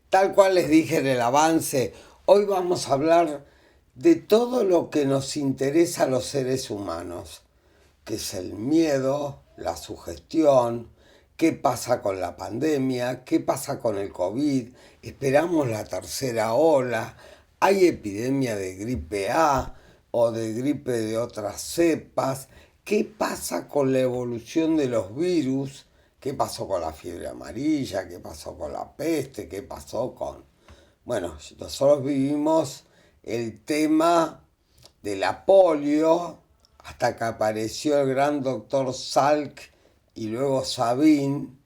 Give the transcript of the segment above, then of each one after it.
Tal cual les dije en el avance, hoy vamos a hablar de todo lo que nos interesa a los seres humanos, que es el miedo, la sugestión, qué pasa con la pandemia, qué pasa con el COVID, esperamos la tercera ola, hay epidemia de gripe A o de gripe de otras cepas, qué pasa con la evolución de los virus. ¿Qué pasó con la fiebre amarilla? ¿Qué pasó con la peste? ¿Qué pasó con...? Bueno, nosotros vivimos el tema de la polio hasta que apareció el gran doctor Salk y luego Sabin,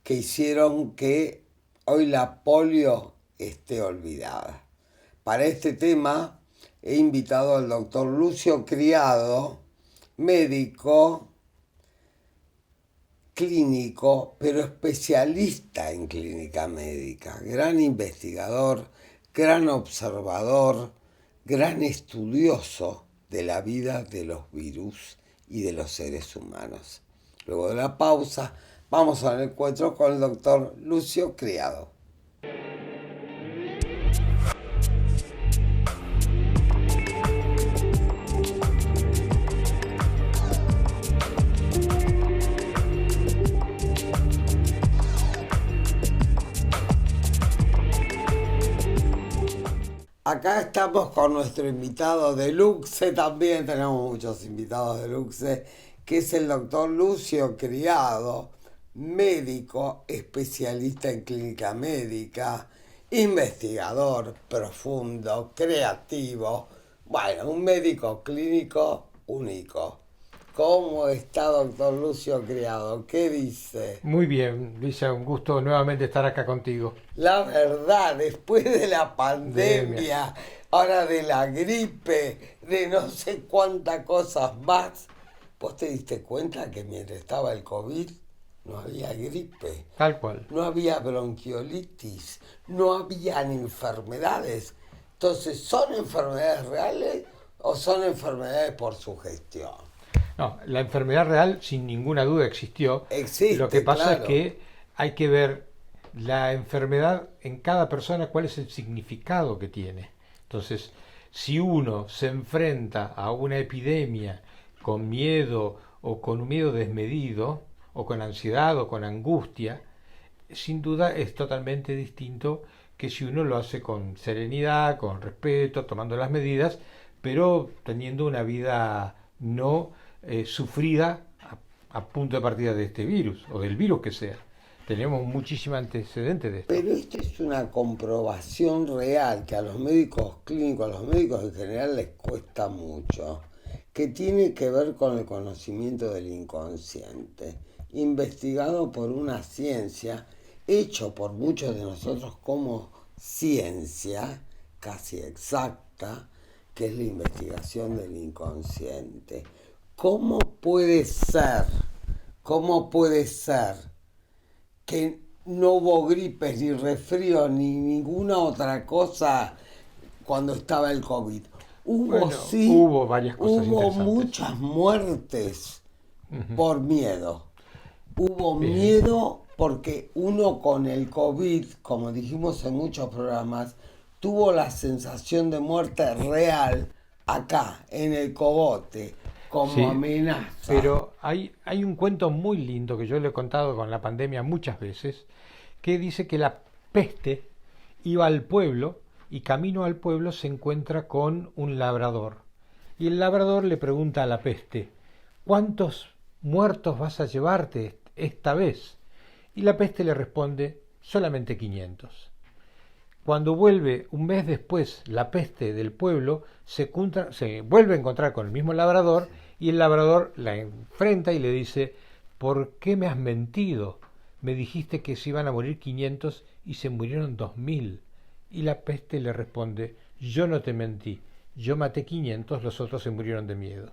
que hicieron que hoy la polio esté olvidada. Para este tema he invitado al doctor Lucio Criado, médico, clínico, pero especialista en clínica médica, gran investigador, gran observador, gran estudioso de la vida de los virus y de los seres humanos. Luego de la pausa, vamos al encuentro con el doctor Lucio Criado. Acá estamos con nuestro invitado de Luxe, también tenemos muchos invitados de Luxe, que es el doctor Lucio Criado, médico, especialista en clínica médica, investigador profundo, creativo, bueno, un médico clínico único. ¿Cómo está, doctor Lucio Criado? ¿Qué dice? Muy bien, Lisa, un gusto nuevamente estar acá contigo. La verdad, después de la pandemia, ahora de la gripe, de no sé cuántas cosas más, ¿vos te diste cuenta que mientras estaba el COVID no había gripe? Tal cual. No había bronquiolitis, no habían enfermedades. Entonces, ¿son enfermedades reales o son enfermedades por sugestión? No, la enfermedad real sin ninguna duda existió. Existe, Lo que pasa claro. es que hay que ver la enfermedad en cada persona, cuál es el significado que tiene. Entonces, si uno se enfrenta a una epidemia con miedo o con un miedo desmedido, o con ansiedad o con angustia, sin duda es totalmente distinto que si uno lo hace con serenidad, con respeto, tomando las medidas, pero teniendo una vida no sufrida a punto de partida de este virus o del virus que sea. Tenemos muchísimos antecedentes de esto. Pero esto es una comprobación real que a los médicos clínicos, a los médicos en general les cuesta mucho, que tiene que ver con el conocimiento del inconsciente, investigado por una ciencia, hecho por muchos de nosotros como ciencia, casi exacta, que es la investigación del inconsciente. ¿Cómo puede ser que no hubo gripes, ni resfrío, ni ninguna otra cosa cuando estaba el COVID? Hubo varias cosas hubo interesantes. muchas muertes por miedo. Hubo Bien. miedo porque uno con el COVID, como dijimos en muchos programas, tuvo la sensación de muerte real acá, en el cogote, como Sí, amenaza. pero hay un cuento muy lindo que yo le he contado con la pandemia muchas veces, que dice que la peste iba al pueblo y camino al pueblo se encuentra con un labrador. Y el labrador le pregunta a la peste, ¿cuántos muertos vas a llevarte esta vez? Y la peste le responde, solamente 500. Cuando vuelve un mes después la peste del pueblo, se vuelve a encontrar con el mismo labrador y el labrador la enfrenta y le dice, ¿por qué me has mentido? me dijiste que se iban a morir 500 y se murieron 2000. Y la peste le responde, yo no te mentí, yo maté 500, los otros se murieron de miedo.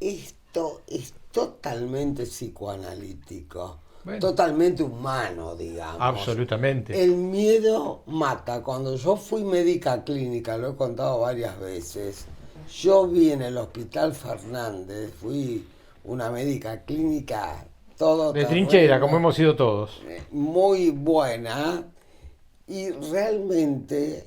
Esto es totalmente psicoanalítico, Bueno, totalmente humano, digamos. absolutamente. El miedo mata. Cuando yo fui médica clínica, lo he contado varias veces, yo vi en el Hospital Fernández, fui una médica clínica todo De trinchera, como terreno, hemos sido todos. muy buena, y realmente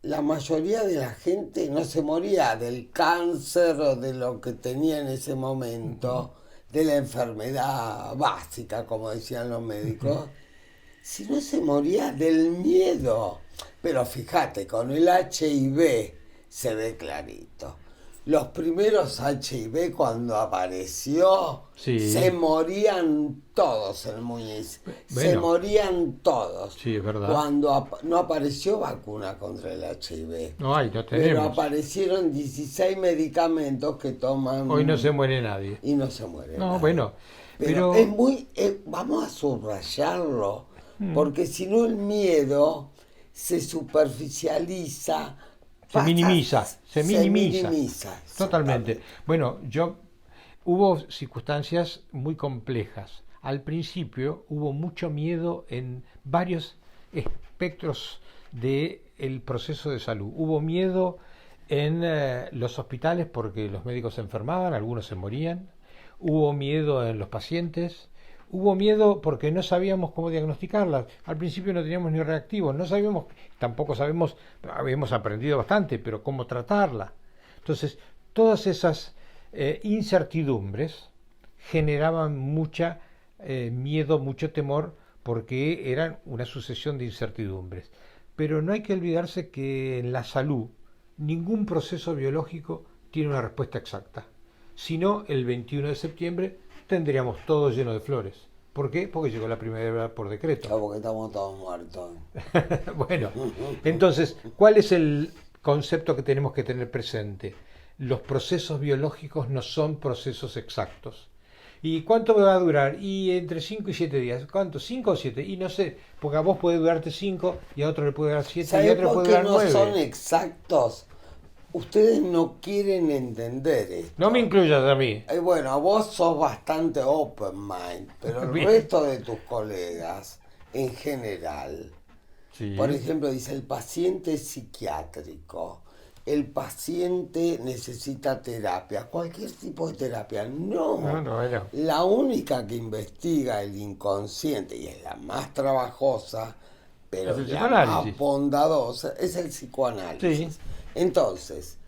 la mayoría de la gente no se moría del cáncer o de lo que tenía en ese momento, de la enfermedad básica, como decían los médicos, sino se moría del miedo. Pero fíjate, con el HIV se ve clarito. Los primeros HIV cuando apareció, se Sí, morían todos en Muñiz. Se bueno, morían todos. sí, es verdad. Cuando no apareció vacuna contra el HIV. No hay, no Pero tenemos. aparecieron 16 medicamentos que Hoy no se toman muere nadie. y no se muere No, nadie. bueno, Pero es pero muy, vamos a subrayarlo, porque si no el miedo se superficializa, se minimiza, se minimiza. minimiza, Totalmente. exactamente. Bueno, hubo circunstancias muy complejas. Al principio hubo mucho miedo en varios espectros del proceso de salud. Hubo miedo en los hospitales porque los médicos se enfermaban, algunos se morían. Hubo miedo en los pacientes. Hubo miedo porque no sabíamos cómo diagnosticarlas. Al principio no teníamos ni reactivos, no sabíamos, tampoco sabemos, habíamos aprendido bastante, pero cómo tratarla. Entonces, todas esas incertidumbres generaban mucha miedo, mucho temor, porque eran una sucesión de incertidumbres. Pero no hay que olvidarse que en la salud ningún proceso biológico tiene una respuesta exacta. Si no, el 21 de septiembre tendríamos todo lleno de flores. ¿Por qué? Porque llegó la primavera por decreto. Claro, porque estamos todos muertos. Bueno, entonces, ¿cuál es el concepto que tenemos que tener presente? Los procesos biológicos no son procesos exactos. ¿Y cuánto va a durar? Y entre 5 y 7 días. ¿Cuánto? 5 o 7. Y no sé, porque a vos puede durarte 5 y a otro le puede durar 7 y a ¿Sabés otro le por puede qué durar no son 9. exactos? Ustedes no quieren entender No me esto. incluyas a mí. Bueno, vos sos bastante open mind, pero el Bien. resto de tus colegas, en general, Sí. por ejemplo, dice el paciente es psiquiátrico, el paciente necesita terapia, cualquier tipo de terapia. No, No, no, bueno. la única que investiga el inconsciente, y es la más trabajosa, Es pero el la más psicoanálisis. bondadosa, es el Sí. psicoanálisis. Entonces,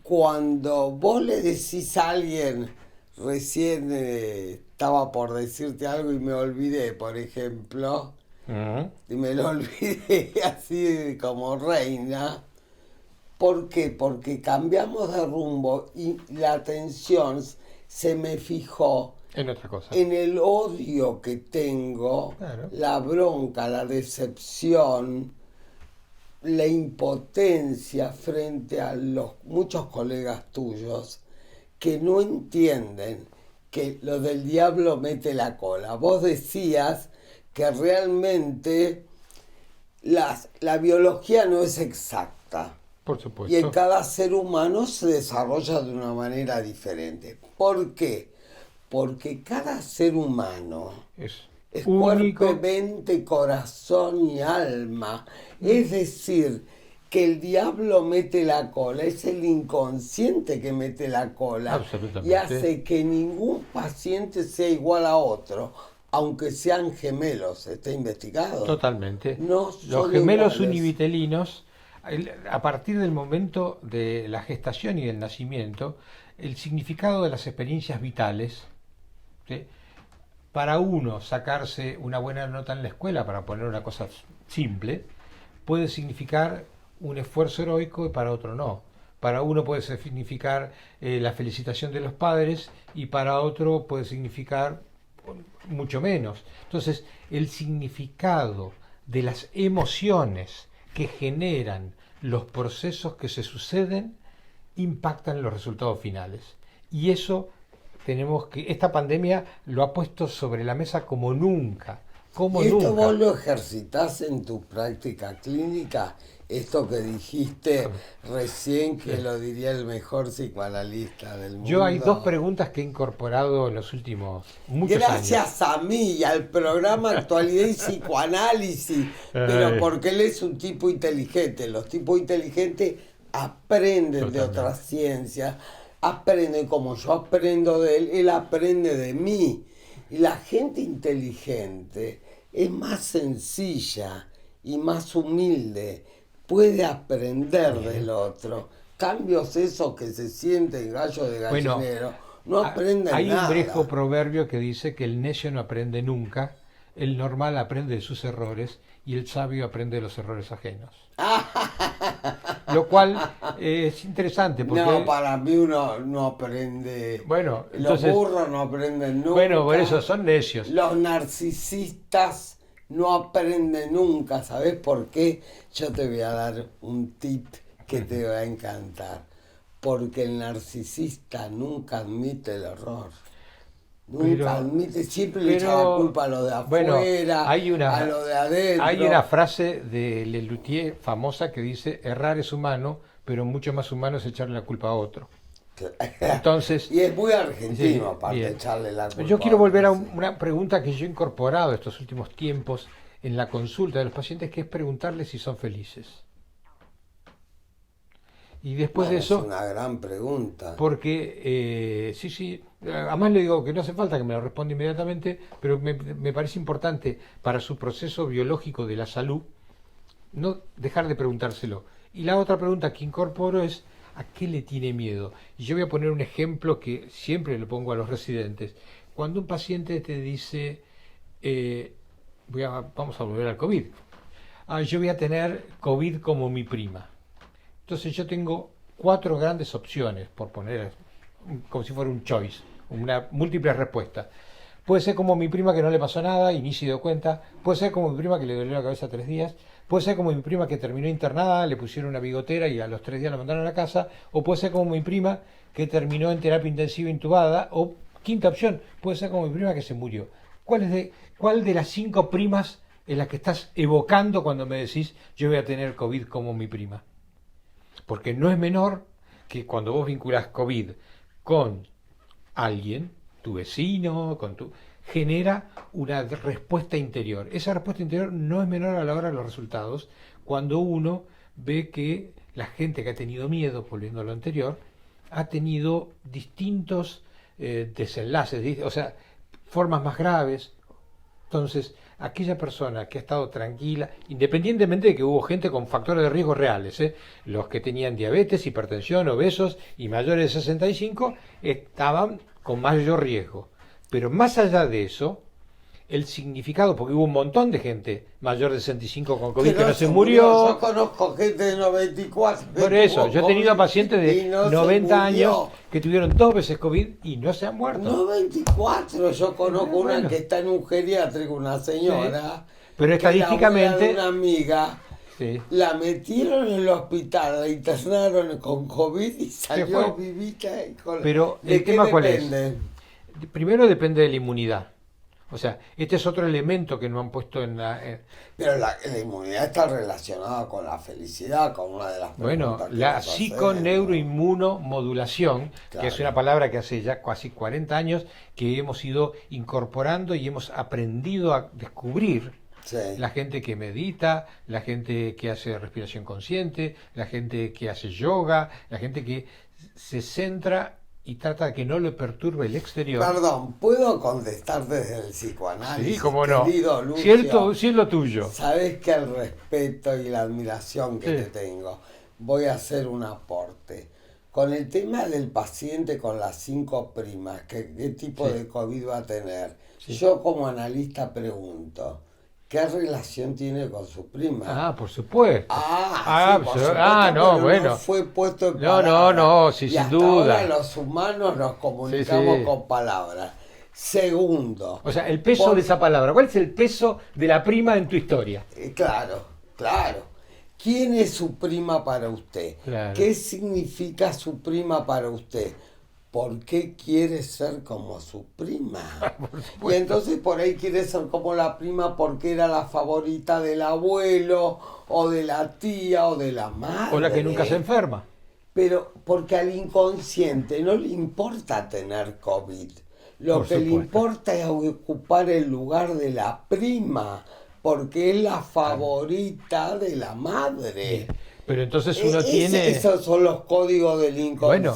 cuando vos le decís a alguien, recién estaba por decirte algo y me olvidé, por ejemplo, Ujú. y me lo olvidé así como reina. ¿Por qué? Porque cambiamos de rumbo y la atención se me fijó En otra cosa. en el odio que tengo, Claro. la bronca, la decepción, la impotencia frente a los muchos colegas tuyos que no entienden que lo del diablo mete la cola. Vos decías que realmente la biología no es exacta Por y en supuesto. cada ser humano se desarrolla de una manera diferente. ¿Por qué? Porque cada ser humano Es es cuerpo, único. mente, corazón y alma. Es decir, que el diablo mete la cola, es el inconsciente que mete la cola y Absolutamente. hace que ningún paciente sea igual a otro, aunque sean gemelos. ¿Está investigado? Totalmente. No Los son gemelos iguales. univitelinos, a partir del momento de la gestación y del nacimiento, el significado de las experiencias vitales, ¿sí? Para uno sacarse una buena nota en la escuela, para poner una cosa simple, puede significar un esfuerzo heroico y para otro no. Para uno puede significar la felicitación de los padres y para otro puede significar mucho menos. Entonces, el significado de las emociones que generan los procesos que se suceden impactan en los resultados finales. Y eso tenemos que, esta pandemia lo ha puesto sobre la mesa como nunca, como ¿Y esto nunca. vos lo ejercitás en tu práctica clínica? Esto que dijiste recién que Sí. lo diría el mejor psicoanalista del Yo hay dos mundo. preguntas que he incorporado en los últimos muchos años. Gracias a mí y al programa Actualidad y Psicoanálisis, pero Ay, porque él es un tipo inteligente. Los tipos inteligentes aprenden de otras totalmente. ciencias, aprenden como yo aprendo de él, él aprende de mí. Y la gente inteligente es más sencilla y más humilde, puede aprender Bien. del otro. Cambios esos que se sienten gallo de Bueno, gallinero, no aprenden hay un viejo nada. proverbio que dice que el necio no aprende nunca, el normal aprende de sus errores y el sabio aprende de los errores ajenos. Lo cual es interesante No, porque, para mí uno no aprende, bueno, los entonces, burros no aprenden bueno, por eso nunca, son necios. los narcisistas no aprenden nunca, ¿sabes por qué? Yo te voy a dar un tip que te va a encantar, porque el narcisista nunca admite el error, nunca Pero, admite, siempre le echa la pero, culpa a lo de bueno, afuera, a lo de hay una adentro. frase de Lelutier famosa que dice, errar es humano, pero mucho más humano es echarle la culpa a otro. Entonces, Y es muy sí, argentino aparte bien. echarle la Yo culpa a quiero volver otros, a sí. una pregunta que yo he incorporado estos últimos tiempos en la consulta de los pacientes, que es preguntarles si son felices. Y después de Bueno, es eso, una gran pregunta. porque sí, sí, además le digo que no hace falta que me lo responda inmediatamente, pero me parece importante para su proceso biológico de la salud no dejar de preguntárselo. Y la otra pregunta que incorporo es, ¿a qué le tiene miedo? Y yo voy a poner un ejemplo que siempre le pongo a los residentes. Cuando un paciente te dice, eh, vamos a volver al COVID, yo voy a tener COVID como mi prima. Entonces yo tengo cuatro grandes opciones, por poner como si fuera un choice, una múltiple respuesta. Puede ser como mi prima que no le pasó nada y ni se dio cuenta. Puede ser como mi prima que le dolió la cabeza 3 días. Puede ser como mi prima que terminó internada, le pusieron una bigotera y a los 3 días la mandaron a la casa. O puede ser como mi prima que terminó en terapia intensiva intubada. O quinta opción, puede ser como mi prima que se murió. ¿Cuál de las 5 primas es la que estás evocando cuando me decís yo voy a tener COVID como mi prima? Porque no es menor que cuando vos vinculás COVID con alguien, tu vecino, genera una respuesta interior. Esa respuesta interior no es menor a la hora de los resultados cuando uno ve que la gente que ha tenido miedo, volviendo a lo anterior, ha tenido distintos desenlaces, o sea, formas más graves. Entonces, aquella persona que ha estado tranquila, independientemente de que hubo gente con factores de riesgo reales, los que tenían diabetes, hipertensión, obesos y mayores de 65 estaban con mayor riesgo. Pero más allá de eso, el significado, porque hubo un montón de gente mayor de 65 con Que COVID que no no se se murió. Yo murió. conozco gente de 94 que Por eso, tuvo yo he tenido COVID pacientes y de no se 90 años murió. que tuvieron 2 veces COVID y no se han muerto. 94, yo conozco una Bueno, que está en un geriátrico, una sí. señora, Pero que la abuela de una estadísticamente, amiga sí, la metieron en el hospital, la internaron con COVID y se salió fue. vivita. Pero ¿De el qué tema cuál es? depende? Primero depende de la inmunidad. O sea, este es otro elemento que no han puesto en la... Pero la inmunidad está relacionada con la felicidad, con una de las bueno, preguntas que la nos hacemos. psiconeuroinmunomodulación, que es una Claro, palabra que hace ya casi 40 años que hemos ido incorporando y hemos aprendido a descubrir. sí. La gente que medita, la gente que hace respiración consciente, la gente que hace yoga, la gente que se centra y trata de que no le perturbe el exterior. Perdón, ¿puedo contestar desde el Sí, psicoanálisis, cómo no. querido Cierto, Lucio? sí es lo tuyo. Sabes que el respeto y la admiración que te Sí, tengo, voy a hacer un aporte. Con el tema del paciente con las 5 primas, ¿qué tipo sí, de COVID va a tener? sí. Yo como analista pregunto, ¿qué relación tiene con su prima? Ah, por supuesto. Sí, por No, supuesto, pero no bueno. fue puesto en No, no, palabras. no, sí, Y sin hasta ahora duda. los humanos nos Sí, comunicamos sí. con palabras. Segundo, O sea, el peso de por, esa palabra. ¿Cuál es el peso de la prima en tu historia? claro, claro. ¿Quién es su prima para usted? Claro. ¿Qué significa su prima para usted? ¿por qué quiere ser como su prima? Por Y supuesto. entonces por ahí quiere ser como la prima porque era la favorita del abuelo, o de la tía, o de la O la que nunca se madre. enferma. Pero porque al inconsciente no le importa tener COVID. Lo Por que le supuesto. importa es ocupar el lugar de la prima, porque es la Ah, favorita de la bien. madre. Pero entonces uno tiene, Esos son los códigos del bueno,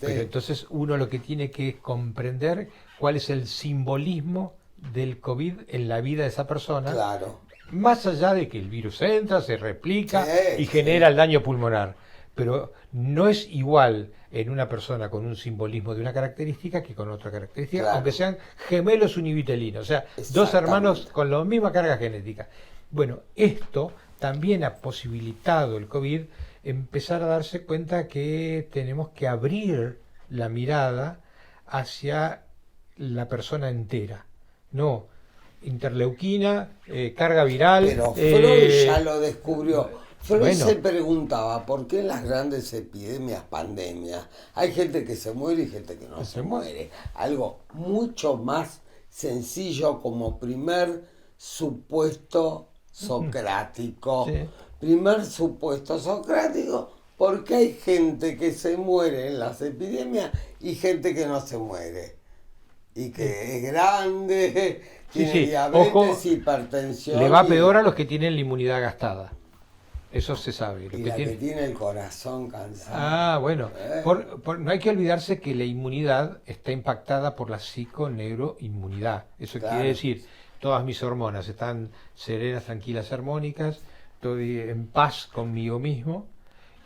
pero inconsciente. entonces uno lo que tiene que comprender cuál es el simbolismo del COVID en la vida de esa persona, Claro. más allá de que el virus entra, se Sí, replica y genera sí, el daño pulmonar. Pero no es igual en una persona con un simbolismo de una característica que con otra característica, aunque claro. sean gemelos univitelinos, o sea, dos hermanos Exactamente. con la misma carga genética. Bueno, esto también ha posibilitado el COVID empezar a darse cuenta que tenemos que abrir la mirada hacia la persona entera. No, interleuquina, carga viral, Pero Freud ya lo descubrió. Freud se bueno, preguntaba por qué en las grandes epidemias, pandemias, hay gente que se muere y gente que no se hacemos, muere. Algo mucho más sencillo como primer supuesto socrático. sí, Primer supuesto socrático, porque hay gente que se muere en las epidemias y gente que no se muere y sí, que es grande, sí, tiene sí, ojo, diabetes, le hipertensión va peor a los que tienen la inmunidad gastada. Eso se sabe. Los y que la que tienen... tiene el corazón cansado. Ah, bueno, no hay que olvidarse que la inmunidad está impactada por la psiconeuroinmunidad. Eso quiere Claro. decir, todas mis hormonas están serenas, tranquilas, armónicas, estoy en paz conmigo mismo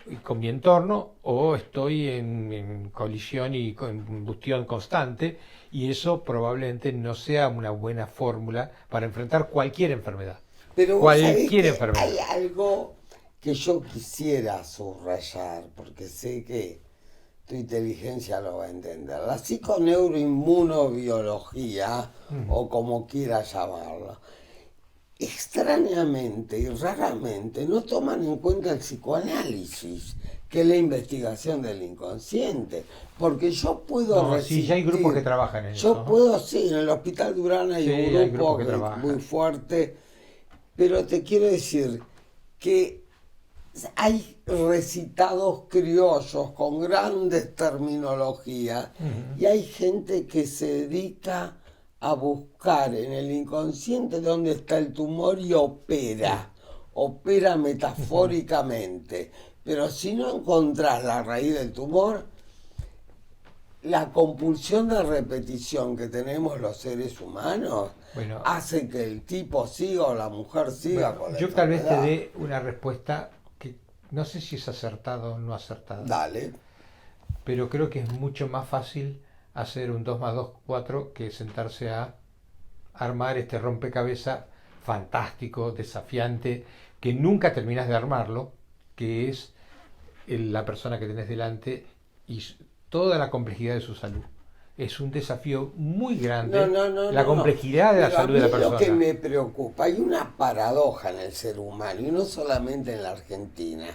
y con mi entorno, o estoy en colisión y combustión constante, y eso probablemente no sea una buena fórmula para enfrentar cualquier enfermedad. Pero vos sabés Cualquier que hay enfermedad. algo que yo quisiera subrayar, porque sé que tu inteligencia lo va a entender. La psiconeuroinmunobiología, Mm. o como quieras llamarla, extrañamente y raramente no toman en cuenta el psicoanálisis, que es la investigación del inconsciente, porque yo puedo No, sí, ya hay grupos que resistir, trabajan en yo eso, ¿no? puedo, sí, en el Hospital Durán hay Sí, un hay grupos grupo que que es muy trabajan. fuerte, pero te quiero decir que hay recitados criollos con grandes terminologías Ujú. y hay gente que se dedica a buscar en el inconsciente dónde está el tumor y Sí. opera Ujú. metafóricamente. Pero si no encontrás la raíz del tumor, la compulsión de repetición que tenemos los seres humanos Bueno, hace que el tipo siga o la mujer siga bueno, con la yo tal vez te enfermedad. dé una respuesta que no sé si es acertada o no acertada, Dale. pero creo que es mucho más fácil hacer un 2 más 2 4 que sentarse a armar este rompecabezas fantástico, desafiante, que nunca terminas de armarlo, que es la persona que tenés delante y toda la complejidad de su salud. Es un desafío muy No, grande no, no, la no. complejidad de la Pero a salud de mí la lo que persona. me preocupa, hay una paradoja en el ser humano, y no solamente en la Argentina,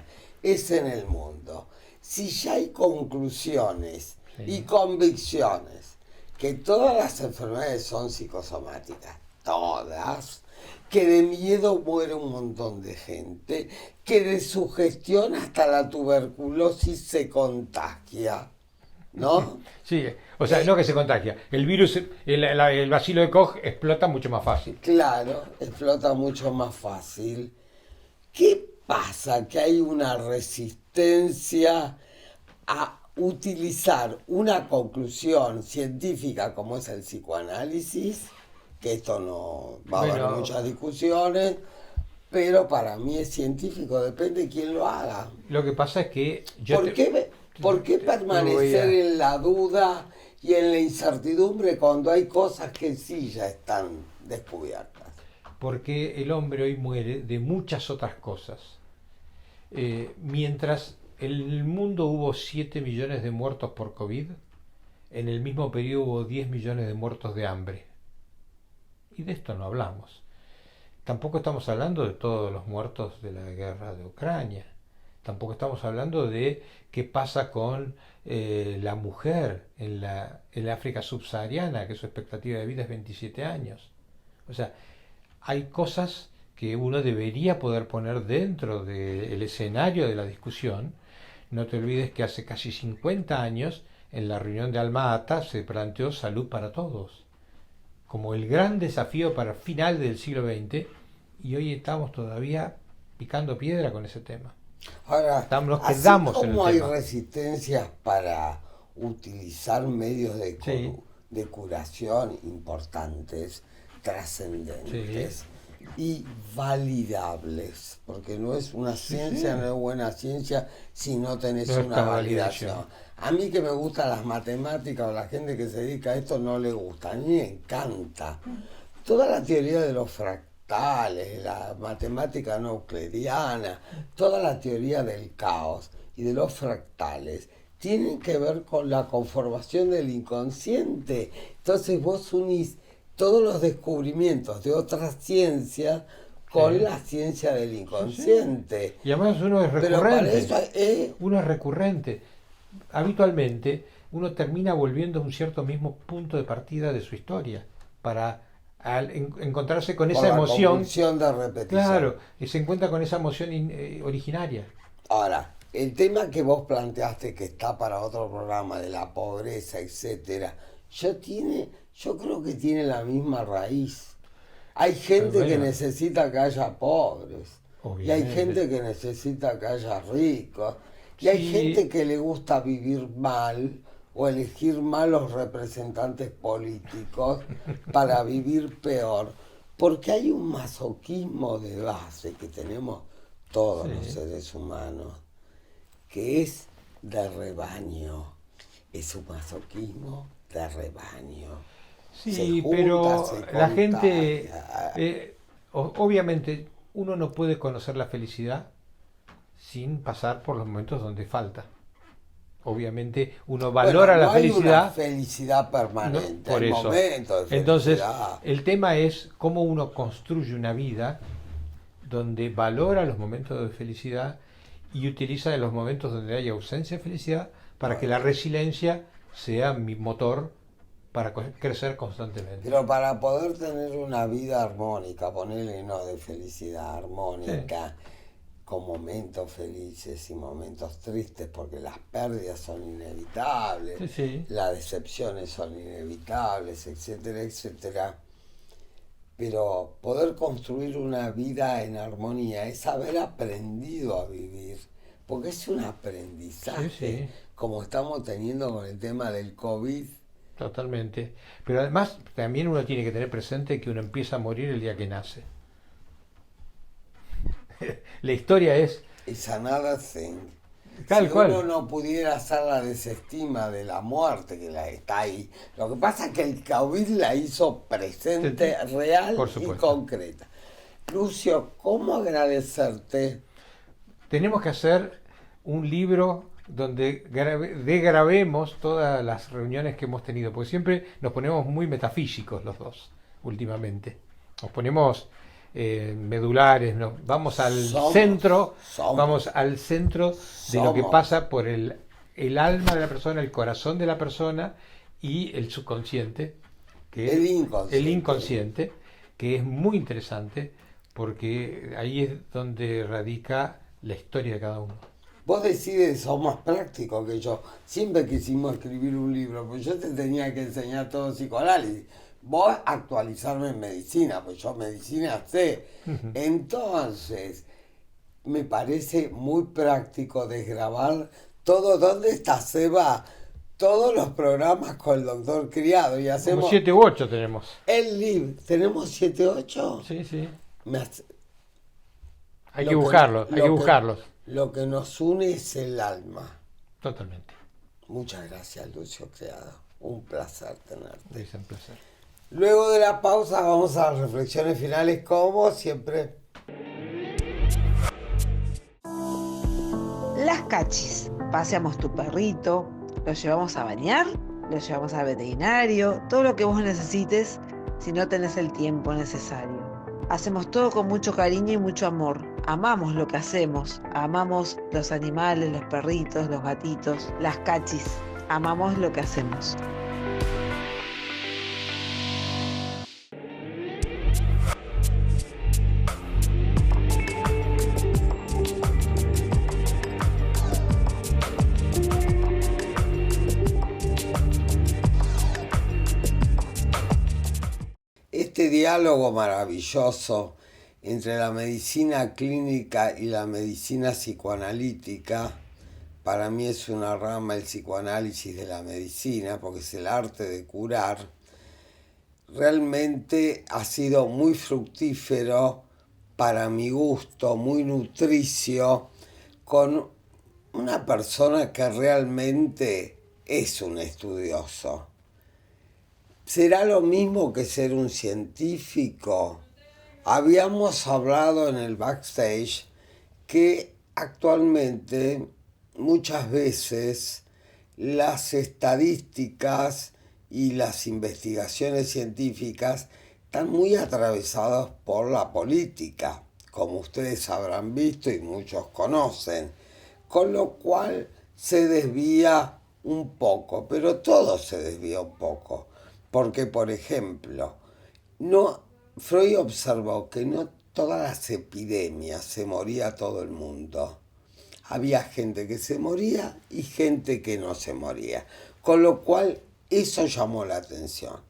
es en el mundo. Si ya hay conclusiones y Sí. convicciones que todas las enfermedades son psicosomáticas, todas, que de miedo muere un montón de gente, que de sugestión hasta la tuberculosis se contagia, ¿no? Sí, o sea, no Eh, que se contagia. El virus, el bacilo de Koch explota mucho más fácil. claro, explota mucho más fácil. ¿Qué pasa? Que hay una resistencia a utilizar una conclusión científica como es el psicoanálisis, que esto no va a haber Bueno, muchas discusiones, pero para mí es científico, depende de quién lo haga. lo que pasa es que yo ¿Por qué, por qué te voy permanecer a... en la duda y en la incertidumbre cuando hay cosas que sí ya están descubiertas? Porque el hombre hoy muere de muchas otras cosas. Mientras en el mundo hubo 7 millones de muertos por COVID, en el mismo periodo hubo 10 millones de muertos de hambre. Y de esto no hablamos. Tampoco estamos hablando de todos los muertos de la guerra de Ucrania. Tampoco estamos hablando de qué pasa con la mujer en la África subsahariana, que su expectativa de vida es 27 años. O sea, hay cosas que uno debería poder poner dentro del escenario de la discusión. No te olvides que hace casi 50 años, en la reunión de Alma-Ata, se planteó salud para todos, como el gran desafío para el final del siglo XX, y hoy estamos todavía picando piedra con ese tema. Ahora, Nos así quedamos en el como hay tema. resistencias para utilizar medios Sí, de curación importantes, sí, trascendentes y validables, porque no es una sí, ciencia, sí. no es buena ciencia si no tenés No una está validación. validación. A mí que me gustan las matemáticas o la gente que se dedica a esto no le gusta, a mí me encanta. Toda la teoría de los fractales, la matemática no euclidiana, toda la teoría del caos y de los fractales tienen que ver con la conformación del inconsciente. Entonces vos unís todos los descubrimientos de otras ciencias con Sí, la ciencia del sí, sí. inconsciente. Y además uno es Pero para recurrente. eso, Uno es recurrente. Habitualmente uno termina volviendo a un cierto mismo punto de partida de su historia para encontrarse con por esa la emoción. convicción de repetición. Claro, y se encuentra con esa emoción originaria. Ahora, el tema que vos planteaste que está para otro programa de la pobreza, etcétera, yo creo que tiene la misma raíz. Hay gente que Bueno, necesita que haya pobres, y hay obviamente. gente que necesita que haya ricos, y hay gente Sí, que le gusta vivir mal o elegir malos representantes políticos para vivir peor, porque hay un masoquismo de base que tenemos todos los sí. seres humanos, que es de rebaño, es un masoquismo de rebaño. Se Sí, junta, pero se la gente, contagia. obviamente, uno no puede conocer la felicidad sin pasar por los momentos donde falta. Obviamente, uno Bueno, valora la no hay una felicidad, felicidad ¿no? permanente, Por hay eso. momentos de Entonces, felicidad. el tema es cómo uno construye una vida donde valora los momentos de felicidad y utiliza los momentos donde hay ausencia de felicidad para que Bueno, la resiliencia sea mi motor para crecer constantemente. pero para poder tener una vida armónica, ponerle no de felicidad, Sí, armónica, con momentos felices y momentos tristes, porque las pérdidas son inevitables, sí, sí. las decepciones son inevitables, etcétera, etcétera. Pero poder construir una vida en armonía es haber aprendido a vivir, porque es un Sí, aprendizaje, sí, como estamos teniendo con el tema del COVID. totalmente. Pero además también uno tiene que tener presente que uno empieza a morir el día que nace. La historia es It's another thing. Si tal uno cual. no pudiera hacer la desestima de la muerte, que la está ahí, lo que pasa es que el COVID la hizo presente, real Por y supuesto. concreta. Lucio, ¿cómo agradecerte? Tenemos que hacer un libro donde degrabemos todas las reuniones que hemos tenido, porque siempre nos ponemos muy metafísicos los dos últimamente. Nos ponemos medulares, Somos, vamos somos, al centro de lo que somos. pasa por el alma de la persona, el corazón de la persona y el subconsciente, El el inconsciente. inconsciente, que es muy interesante porque ahí es donde radica la historia de cada uno. Vos decides, sos más práctico que yo. Siempre quisimos escribir un libro, pues yo te tenía que enseñar todo psicoanálisis. Vos actualizarme en medicina, pues yo medicina sé. Entonces, me parece muy práctico desgrabar todo. ¿Dónde está Seba? Todos los programas con el doctor Criado y Como hacemos 7 u 8 tenemos. el libro. ¿Tenemos 7 8? Sí, sí. Me hace- Hay que Lo que, buscarlos, hay que lo que, buscarlos. lo que nos une es el alma. Totalmente. Muchas gracias, Lucio Criado. Un placer tenerte. Es un placer. Luego de la pausa vamos a las reflexiones finales, como siempre. Las cachis. Paseamos tu perrito, lo llevamos a bañar, lo llevamos al veterinario, todo lo que vos necesites si no tenés el tiempo necesario. Hacemos todo con mucho cariño y mucho amor, amamos lo que hacemos, amamos los animales, los perritos, los gatitos, las cachis, amamos lo que hacemos. Este diálogo maravilloso entre la medicina clínica y la medicina psicoanalítica, para mí es una rama el psicoanálisis de la medicina, porque es el arte de curar, realmente ha sido muy fructífero para mi gusto, muy nutricio, con una persona que realmente es un estudioso. ¿Será lo mismo que ser un científico? Habíamos hablado en el backstage que actualmente muchas veces las estadísticas y las investigaciones científicas están muy atravesadas por la política, como ustedes habrán visto y muchos conocen, con lo cual se desvía un poco, pero todo se desvía un poco. Porque, por ejemplo, Freud observó que no todas las epidemias se moría todo el mundo. Había gente que se moría y gente que no se moría. Con lo cual, eso llamó la atención.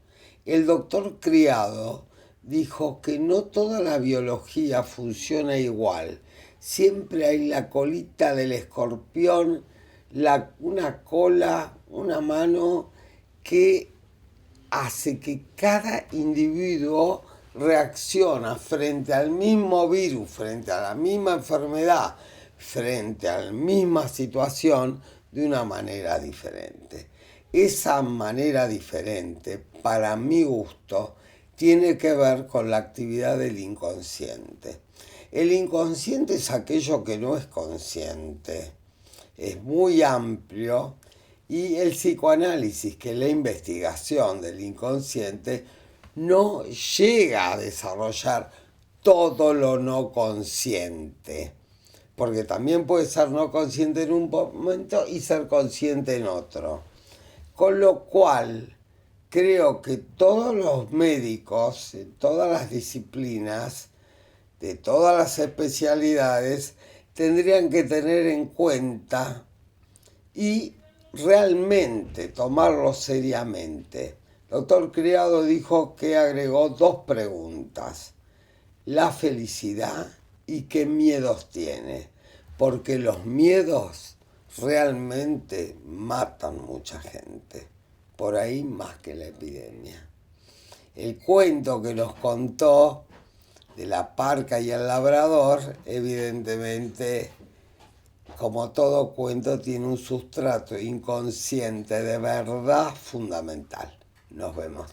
El doctor Criado dijo que no toda la biología funciona igual. Siempre hay la colita del escorpión, una cola, una mano que hace que cada individuo reacciona frente al mismo virus, frente a la misma enfermedad, frente a la misma situación de una manera diferente. Esa manera diferente, para mi gusto, tiene que ver con la actividad del inconsciente. El inconsciente es aquello que no es consciente. Es muy amplio. Y el psicoanálisis, que es la investigación del inconsciente, no llega a desarrollar todo lo no consciente. Porque también puede ser no consciente en un momento y ser consciente en otro. Con lo cual, creo que todos los médicos, de todas las disciplinas, de todas las especialidades, tendrían que tener en cuenta y realmente tomarlo seriamente. Doctor Criado dijo que agregó 2 preguntas: la felicidad y qué miedos tiene, porque los miedos realmente matan mucha gente, por ahí más que la epidemia. El cuento que nos contó de la parca y el labrador, evidentemente, como todo cuento, tiene un sustrato inconsciente de verdad fundamental. Nos vemos.